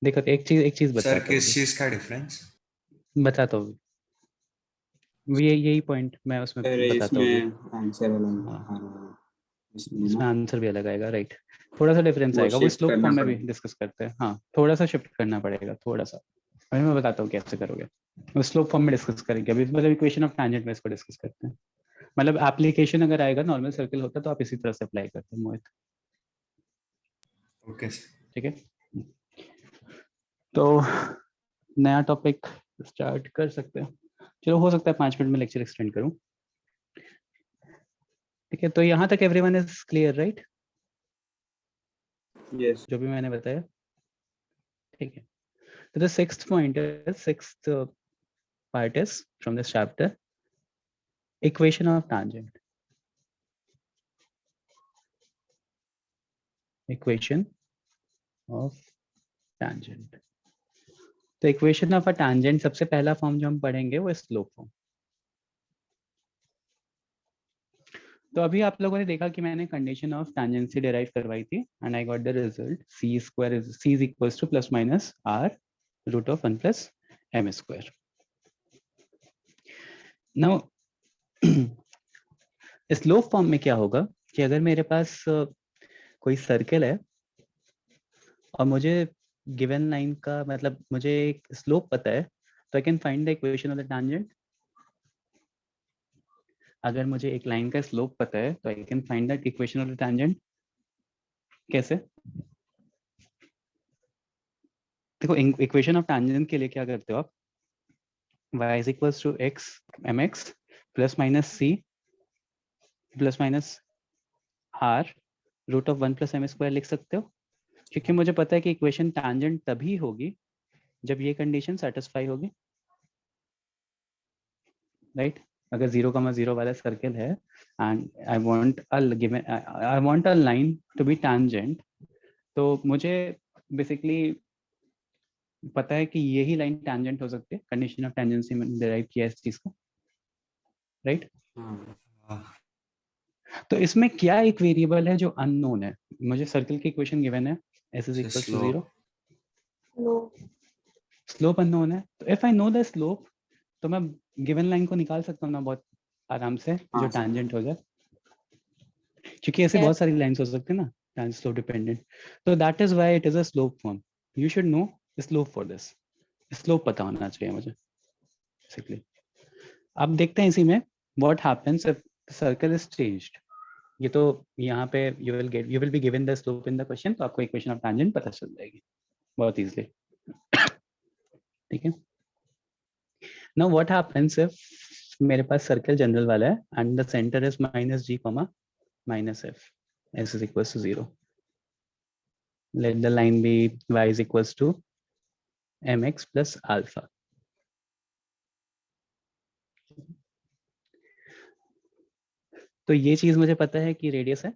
देखो एक चीज सर बताता हूँ किस चीज का डिफरेंस? बताता हूँ, यही पॉइंट मैं उसमें सर बताता हूँ। इसमें आंसर अलग हाँ, आ रहा है, इसमें इसमें ना आंसर भी अलग आएगा, राइट। थोड़ा सा डिफरेंस वो आएगा, वो शिफ्ट स्लोप करना फॉर्म में भी पड़ेगा। डिस्कस करते हैं। हाँ थोड़ा सा शिफ्ट करना पड़ेगा, थोड़ा सा। अभी मैं बताता हूँ कैसे करोगे, वो स्लोप फॉर्म में डिस्कस करेंगे। अभी मतलब इक्वेशन ऑफ टैंजेंट में इसको डिस्कस करते हैं। मतलब एप्लीकेशन अगर आएगा नॉर्मल सर्कल होता तो आप इसी तरह से अप्लाई करते हैं मोहित। ओके ठीक है, तो नया टॉपिक स्टार्ट कर सकते हैं। चलो हो सकता है 5 मिनट में लेक्चर एक्सटेंड करूं। ठीक है, तो यहाँ तक everyone is clear right, yes जो भी मैंने बताया? ठीक है, तो the sixth point is, sixth part is from this chapter equation of tangent. Equation of tangent, तो इक्वेशन ऑफ अ टैंजेंट सबसे पहला फॉर्म जो हम पढ़ेंगे वो स्लोप फॉर्म। तो अभी आप लोगों ने देखा कि मैंने कंडीशन ऑफ टैंजेंसी डिराइव करवाई थी and I got the result c square is c is equals to plus minus r root of 1 plus m square. Now slope form में क्या होगा कि अगर मेरे पास कोई सर्कल है और मुझे गिवन लाइन का मतलब मुझे एक स्लोप पता है, तो I can find the equation of the tangent. अगर मुझे एक लाइन का स्लोप पता है तो I can find that equation of the tangent. कैसे? देखो इक्वेशन ऑफ टैंजेंट के लिए क्या करते हो आप, y is equals to x mx plus minus c plus minus r root of 1 plus m square लिख सकते हो, क्योंकि मुझे पता है कि इक्वेशन टैंजेंट तभी होगी जब ये कंडीशन सेटिस्फाई होगी, राइट? अगर 0,0 वाला सर्कल है and I want a line to be tangent, तो मुझे बेसिकली पता है कि यही लाइन टैंजेंट हो सकती है। कंडीशन ऑफ टैंजेंसी में डिराइव किया इस चीज को, राइट? तो इसमें क्या एक वेरिएबल है जो अननोन है? मुझे सर्कल की इक्वेशन गिवन है s is equal to 0, slope unknown है। तो if I know the slope तो मैं गिवन लाइन को निकाल सकता हूँ ना बहुत आराम से, जो हाँ सर। टैंजेंट हो जाए। क्योंकि ऐसे बहुत Yes. सारी लाइंस हो सकती है ना tan स्लोप डिपेंडेंट, तो that is why it is a slope form. You should know slope for this. Slope पता होना चाहिए मुझे बेसिकली. अब देखते हैं इसी में what happens if circle is changed. ये तो यहाँ पे you will be given the slope in the question, तो आपको इक्वेशन ऑफ टेंजेंट पता चल जाएगी बहुत इजीली. ठीक है. नाउ व्हाट हैपेंस इफ मेरे पास सर्कल जनरल वाला है and the centre is minus g comma minus f. S is equals to 0. Let the line be y is equals to mx plus alpha. तो ये चीज मुझे पता है कि रेडियस है,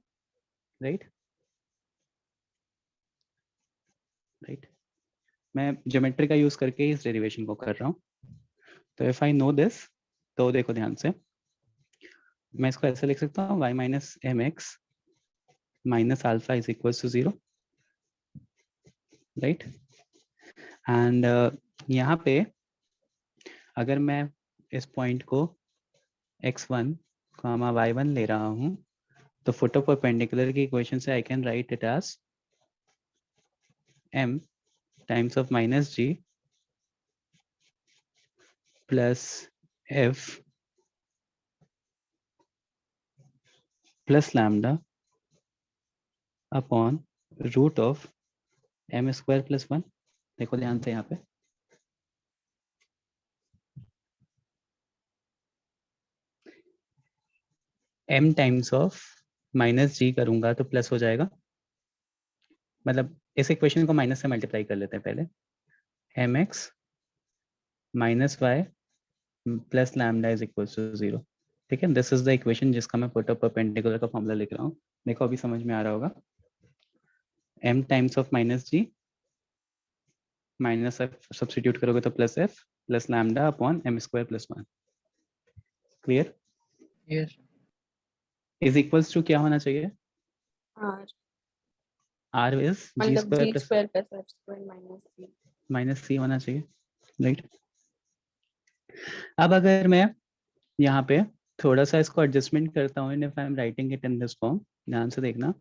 राइट राइट. मैं ज्योमेट्री का यूज करके इस डेरिवेशन को कर रहा हूँ. तो इफ आई नो दिस, तो देखो ध्यान से, मैं इसको ऐसे लिख सकता हूँ y minus m x minus alpha is equals to 0, right. And यहाँ पे अगर मैं इस पॉइंट को x1 कॉमा y1 ले रहा हूँ, तो फोटो परपेंडिकुलर की इक्वेशन से I can write it as m times of minus g plus f plus lambda upon root of m square plus 1. देखो ध्यान से यहाँ पे m times of minus g करूंगा तो प्लस हो जाएगा, मतलब इस इक्वेशन को माइनस से मल्टीप्लाई कर लेते हैं पहले. mx minus y plus lambda is equal to 0. ठीक है. दिस इज द इक्वेशन जिसका मैं फोटो परपेंडिकुलर का फॉर्मूला लिख रहा हूँ. देखो अभी समझ में आ रहा होगा. m times of minus g minus f substitute करोगे तो plus f plus lambda upon m square plus 1. Clear. Yes is equals to क्या होना चाहिए? R. r इज g मतलब square G plus square plus F square minus C. Minus c होना चाहिए, right. अब अगर मैं यहाँ पे थोड़ा सा इसको एडजस्टमेंट करता हूँ, if I am writing it in this form, ध्यान से देखना,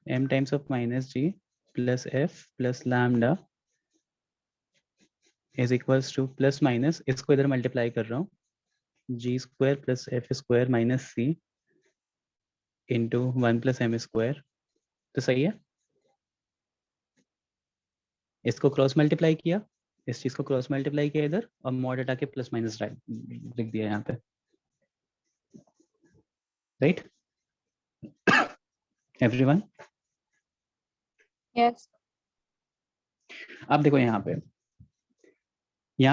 m times of minus g plus f plus lambda is equals to plus minus, इसको इधर मल्टीप्लाई कर रहा हूँ, g square plus f square minus c into 1 plus m square. तो सही है. इसको क्रॉस मल्टीप्लाई किया, इस चीज को क्रॉस मल्टीप्लाई किया इधर, और मॉड हटा के प्लस माइनस लिख दिया यहाँ पे, राइट. एवरीवन. Yes. अब देखो यहाँ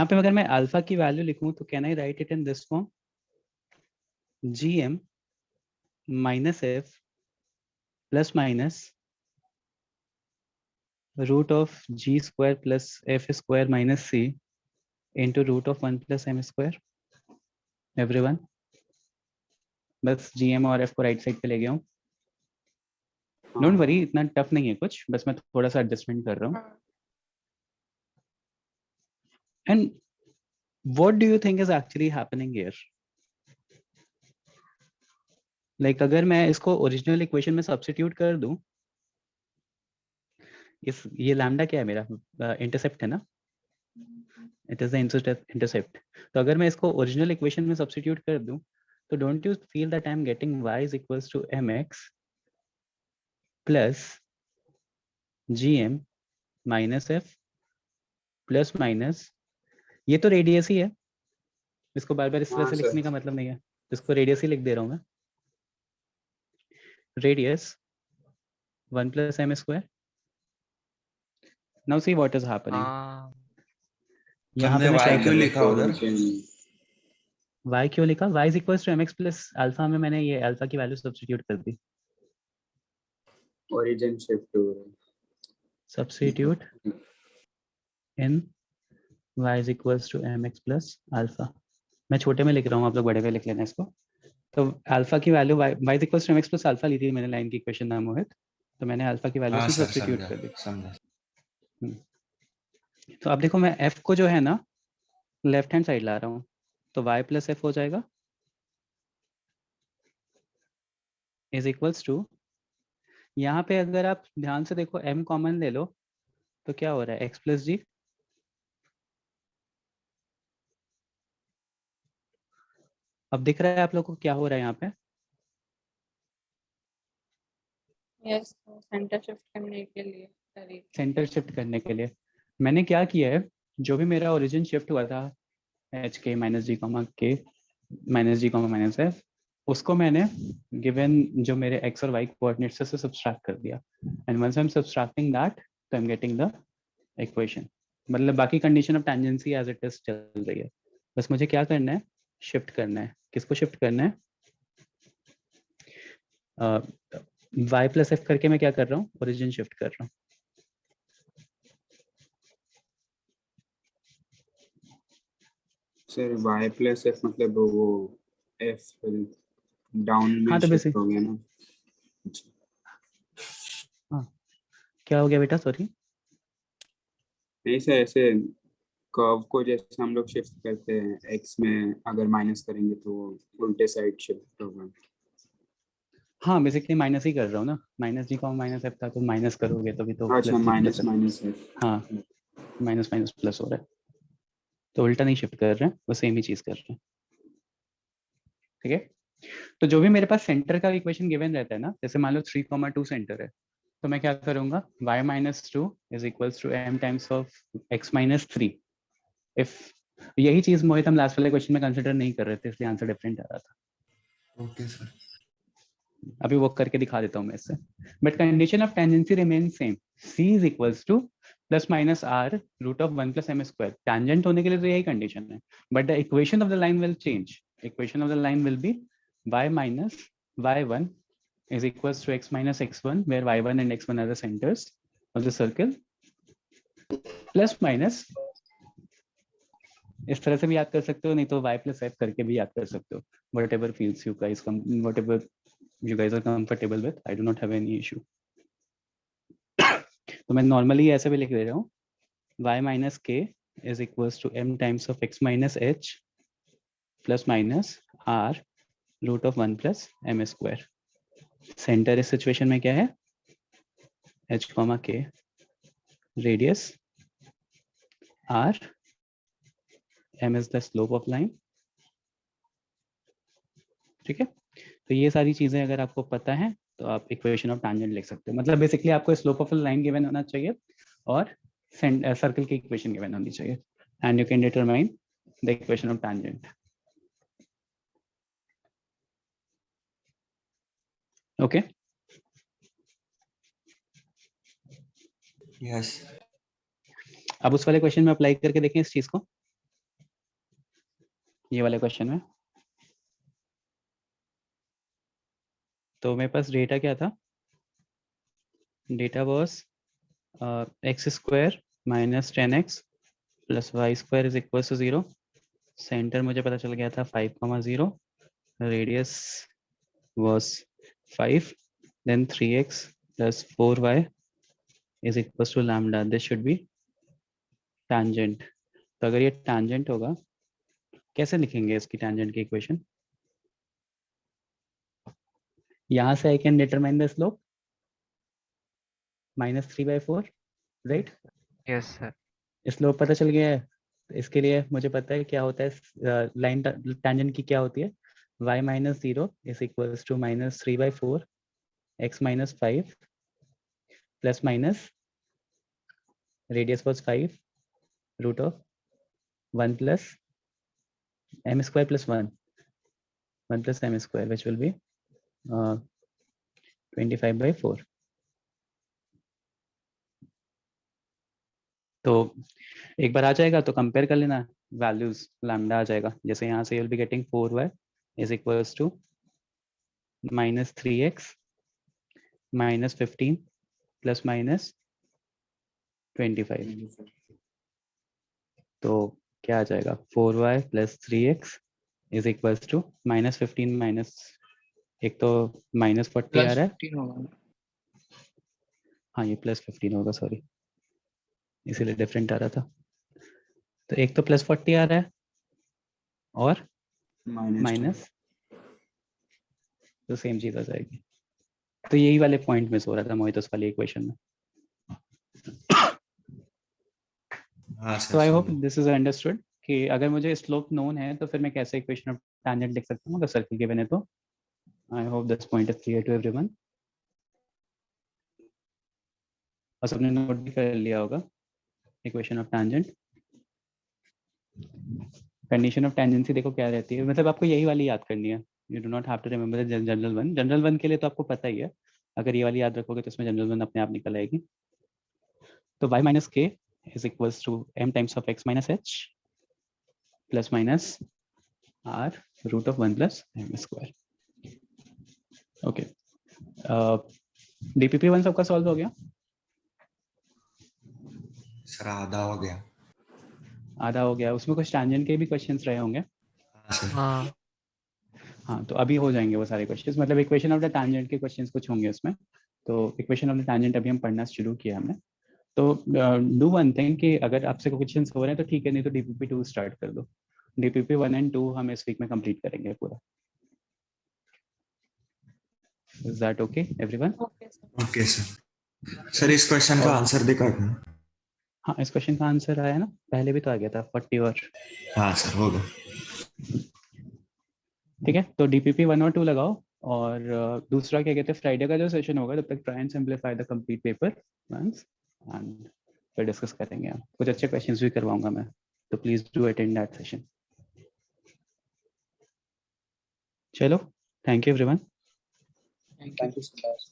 पे अगर मैं अल्फा की वैल्यू लिखूं तो can I write it in this form, gm minus f plus minus root of g square plus f square minus c into root of 1 plus m square. Everyone. बस gm और f को right side पे ले गया हूँ. Don't worry, इतना tough नहीं है कुछ, बस मैं थोड़ा सा एडजस्टमेंट कर रहा हूँ. And what do you think is actually happening here? Like अगर मैं इसको ओरिजिनल इक्वेशन में सब्स्टिट्यूट कर दूं, ये लैम्डा क्या है मेरा? इंटरसेप्ट है ना, इट इज द इंटरसेप्ट. तो अगर मैं इसको ओरिजिनल इक्वेशन में सब्स्टिट्यूट कर दूं, तो don't you feel that I am getting y is equals to mx plus gm minus f plus minus, ये तो रेडियस ही है, इसको बार बार इस तरह हाँ से सर. लिखने का मतलब नहीं है, इसको रेडियस ही लिख दे रहा हूँ मैं. Radius 1 plus m square. Now see what is happening. हाँ यहाँ पे तुमने मैं क्या y क्यों कर लिखा उधर? y क्यों लिखा? y is equals to mx plus alpha में मैंने ये अल्फा की वैल्यू सब्स्टिट्यूट कर दी. ओरिजिन शिफ्ट हो रहा है. Substitute in y is equals to mx plus alpha. मैं छोटे में लिख रहा हूँ, आप लोग बड़े में लिख लेना इसको. तो अल्फा की value y is equals to mx plus alpha ली थी मैंने लाइन की इक्वेशन नाम मोहित, तो मैंने अल्फा की वैल्यू हाँ उसमें सर, सब्स्टिट्यूट समझा कर दी. समझा. तो अब देखो मैं f को जो है ना लेफ्ट हैंड साइड ला रहा हूँ, तो y प्लस एफ हो जाएगा, इज इक्वल्स टू, यहाँ पे अगर आप ध्यान से देखो m कॉमन ले लो तो क्या हो रहा है, x प्लस जी। अब दिख रहा है आप लोग को क्या हो रहा है यहाँ पे? यस, सेंटर शिफ्ट करने के लिए तरीका। सेंटर शिफ्ट करने के लिए मैंने क्या किया है, जो भी मेरा ओरिजिन शिफ्ट हुआ था एच के माइनस जी कॉमा के minus g comma minus F, उसको मैंने गिवन जो मेरे एक्स और वाई कोऑर्डिनेट्स से सब्सट्रैक्ट कर दिया, and once I am subtracting that तो I am getting the equation. मतलब बाकी condition of tangency as it is चल रही है, बस मुझे क्या करना है, शिफ्ट करना है। किसको शिफ्ट करना है? वाई प्लस एफ करके मैं क्या कर रहा हूँ, ओरिजिन शिफ्ट कर रहा हूँ। सर y प्लस एफ मतलब वो f डाउन में हाँ तो शिफ्ट बेसिक, हो गया ना। हाँ क्या हो गया बेटा, सॉरी। नहीं सर, ऐसे कर्व को जैसे हम लोग शिफ्ट करते हैं x में, अगर माइनस करेंगे तो वो उल्टे साइड शिफ्ट होगा। हाँ बेसिकली माइनस ही कर रहा हूँ ना, minus g comma minus F था तो माइनस करोगे तो भी तो अच्छा, प्लस जी प्लस माइनस एफ। माइनस है। हाँ माइनस माइनस प्लस हो रहा है, तो उल्टा नहीं शिफ्ट कर रहे हैं, वो सेम ही चीज कर रहे हैं। ठीक है, तो जो भी मेरे पास सेंटर का इक्वेशन गिवन रहता है ना, जैसे मान लो 3,2 सेंटर है, तो मैं क्या करूंगा, y minus two is equals to m times of x minus 3। If यही चीज मोहित हम लास्ट वाले क्वेश्चन में कंसिडर नहीं कर रहे थे, इसलिए आंसर डिफरेंट आ रहा था। Okay sir. अभी वो करके दिखा देता हूँ मैं इससे, but condition of tangency remain same, c is equals to plus minus r root of 1 plus m square. Tangent होने के लिए तो यही कंडीशन है, but the equation of the line will change. Equation of the line will be y minus y1 is equals to x minus x1, where y1 and x1 are the centers of the circle, plus minus, इस तरह से भी याद कर सकते हो, नहीं तो y plus f करके भी याद कर सकते हो, whatever feels you guys, whatever you guys are comfortable with, I do not have any issue. तो मैं नॉर्मली ऐसे भी लिख दे रहा हूँ, y minus k is equals to m times of x minus h plus minus r root of 1 plus m square. Centre इस situation में क्या है, h comma k, radius r, m is the slope of line। ठीक है, तो ये सारी चीजें अगर आपको पता है तो आप इक्वेशन ऑफ टैंजेंट लिख सकते हो। मतलब बेसिकली आपको स्लोप ऑफ लाइन गिवन होना चाहिए और सर्कल की इक्वेशन गिवन होनी चाहिए, and you can determine the equation of tangent. Okay, yes. अब उस वाले क्वेश्चन में अप्लाई करके देखें इस चीज को, ये वाले क्वेश्चन में। तो मेरे पास डेटा क्या था, data was x square minus 10x plus y square is equal to 0। Centre मुझे पता चल गया था 5,0, radius was 5, then 3x plus 4y is equal to lambda. This should be tangent. तो अगर ये टैंजेंट होगा, कैसे लिखेंगे इसकी टैंजेंट की इक्वेशन? यहाँ से I can determine the slope -3/4, right? Yes sir. Slope पता चल गया है, तो इसके लिए मुझे पता है क्या होता है, लाइन टैंजेंट की क्या होती है, y minus 0 is equals to -3/4 x minus 5 plus minus radius was 5 root of 1 plus m square plus 1 plus m square which will be 25/4। तो एक बार आ जाएगा तो कंपेयर कर लेना, वैल्यूज लैम्डा आ जाएगा। जैसे यहाँ से you will be getting 4y is equals to -3x -15 plus minus 25। तो क्या आ जाएगा, 4y plus 3x is equals to -15 minus, एक तो -40 आ रहा है, +15 होगा। हाँ ये +15 होगा, सॉरी इसीलिए डिफरेंट आ रहा था। तो एक तो +40 आ रहा है और माइनस, तो सेम चीज आ जाएगी। तो यही वाले पॉइंट मिस हो रहा था मोहित उस वाली इक्वेशन में. हाँ So I sir hope this is understood कि अगर मुझे स्लोप नोन है तो फिर मैं कैसे इक्वेशन ऑफ टैंजेंट लिख सकता हूँ अगर सर्कल गिवन है तो. I hope this point is clear to everyone. और सबने नोट भी कर लिया होगा equation of tangent. Condition of tangency देखो क्या रहती है, मतलब आपको यही वाली याद करनी है. You do not have to remember the general one. General one के लिए तो आपको पता ही है, अगर ये वाली याद रखोगे तो इसमें जनरल वन अपने आप निकल आएगी. तो y minus k is equals to m times of x minus h plus minus r root of 1 plus m square. Okay, DPP one सबका सॉल्व हो गया? सर आधा हो गया. आधा हो गया. उसमें कुछ टैंजेंट के भी क्वेश्चंस रहे होंगे. हाँ सर. हाँ हाँ, तो अभी हो जाएंगे वो सारे क्वेश्चंस, मतलब इक्वेशन ऑफ द टैंजेंट के क्वेश्चंस कुछ होंगे उसमें. तो इक्वेशन ऑफ द टैंजेंट अभी हम पढ़ना शुरू किया हमने. तो डू वन थिंग कि अगर आपसे क्वेश्चंस हो रहे हैं तो ठीक है, नहीं तो डीपीपी 2 स्टार्ट कर दो. डीपीपी 1 एंड 2 हम इस वीक में कंप्लीट करेंगे पूरा. Is that okay everyone? Okay, sir. Okay sir. Sir इस क्वेश्चन का आंसर दिखा दूं? हाँ, इस क्वेश्चन का आंसर आया ना, पहले भी तो आ गया था 40 और. हाँ सर हो गया. ठीक है, तो डीपीपी 1 और 2 लगाओ. और दूसरा क्या कहते हैं, फ्राइडे का जो सेशन होगा तब तक try and simplify the complete paper once and फिर डिस्कस करेंगे. हम कुछ अच्छे क्वेश्चंस भी करवाऊंगा मैं, तो please do attend that session. चलो, thank you everyone. Thank you. Thank you so much.